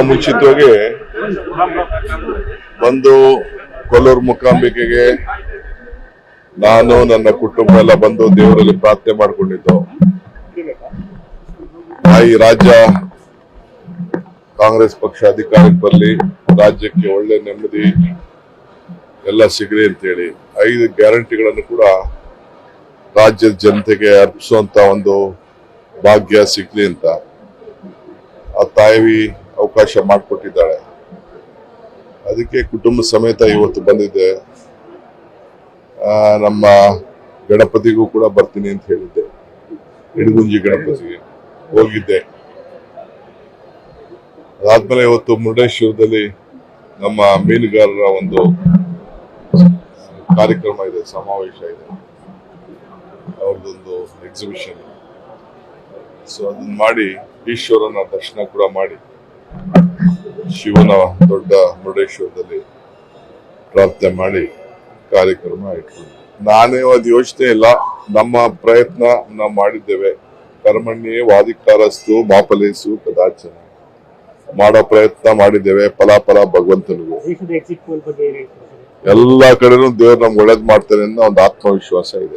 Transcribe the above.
ಮುಂಚಿತವಾಗಿ ಬಂದು ಕೊಲ್ಲೂರು ಮೂಕಾಂಬಿಕೆಗೆ ನಾನು ನನ್ನ ಕುಟುಂಬ ಎಲ್ಲ ಬಂದು ದೇವರಲ್ಲಿ ಪ್ರಾರ್ಥನೆ ಮಾಡ್ಕೊಂಡಿದ್ದು. ಈ ರಾಜ್ಯ ಕಾಂಗ್ರೆಸ್ ಪಕ್ಷ ಅಧಿಕಾರಕ್ಕೆ ಬರಲಿ, ರಾಜ್ಯಕ್ಕೆ ಒಳ್ಳೆ ನೆಮ್ಮದಿ ಎಲ್ಲ ಸಿಗಲಿ ಅಂತೇಳಿ 5 ಗ್ಯಾರಂಟಿಗಳನ್ನು ಕೂಡ ರಾಜ್ಯದ ಜನತೆಗೆ ಅರ್ಪಿಸುವಂತ ಒಂದು ಭಾಗ್ಯ ಸಿಗ್ಲಿ ಅಂತ ಆ ತಾಯಿ ಅವಕಾಶ ಮಾಡಿಕೊಟ್ಟಿದ್ದಾಳೆ. ಅದಕ್ಕೆ ಕುಟುಂಬ ಸಮೇತ ಇವತ್ತು ಬಂದಿದ್ದೆ. ನಮ್ಮ ಗಣಪತಿಗೂ ಕೂಡ ಬರ್ತೀನಿ ಅಂತ ಹೇಳಿದ್ದೆ. ಇಡಗುಂಜಿ ಗಣಪತಿಗೆ ಹೋಗಿದ್ದೆ. ಅದಾದ್ಮೇಲೆ ಇವತ್ತು ಮುರುಡೇಶ್ವರದಲ್ಲಿ ನಮ್ಮ ಮೀನುಗಾರರ ಒಂದು ಕಾರ್ಯಕ್ರಮ ಇದೆ, ಸಮಾವೇಶ ಇದೆ, ಅವ್ರದ್ದೊಂದು ಎಕ್ಸಿಬಿಷನ್. ಸೊ ಅದನ್ನ ಮಾಡಿ ಈಶ್ವರನ ದರ್ಶನ ಕೂಡ ಮಾಡಿ ಶಿವನ ದೊಡ್ಡ ಮುರುಡೇಶ್ವರದಲ್ಲಿ ಪ್ರಾರ್ಥನೆ ಮಾಡಿ ಕಾರ್ಯಕ್ರಮ ಇಟ್ಕೊಂಡು ನಾನೇ ಅದು ಯೋಚನೆ ಇಲ್ಲ. ನಮ್ಮ ಪ್ರಯತ್ನ ನಾವು ಮಾಡಿದ್ದೇವೆ. ಕರ್ಮಣ್ಯೇ ವಾದಿಕಾರಸ್ತು ಮಾಫಲೇಸು ಕದಾಚನ ಮಾಡೋ ಪ್ರಯತ್ನ ಮಾಡಿದ್ದೇವೆ. ಫಲಾಫಲ ಭಗವಂತನಿಗೂ. ಎಲ್ಲಾ ಕಡೆನೂ ದೇವ್ರು ನಮ್ಗೆ ಒಳ್ಳೇದ್ ಮಾಡ್ತಾರೆ ಅನ್ನೋ ಒಂದು ಆತ್ಮವಿಶ್ವಾಸ ಇದೆ.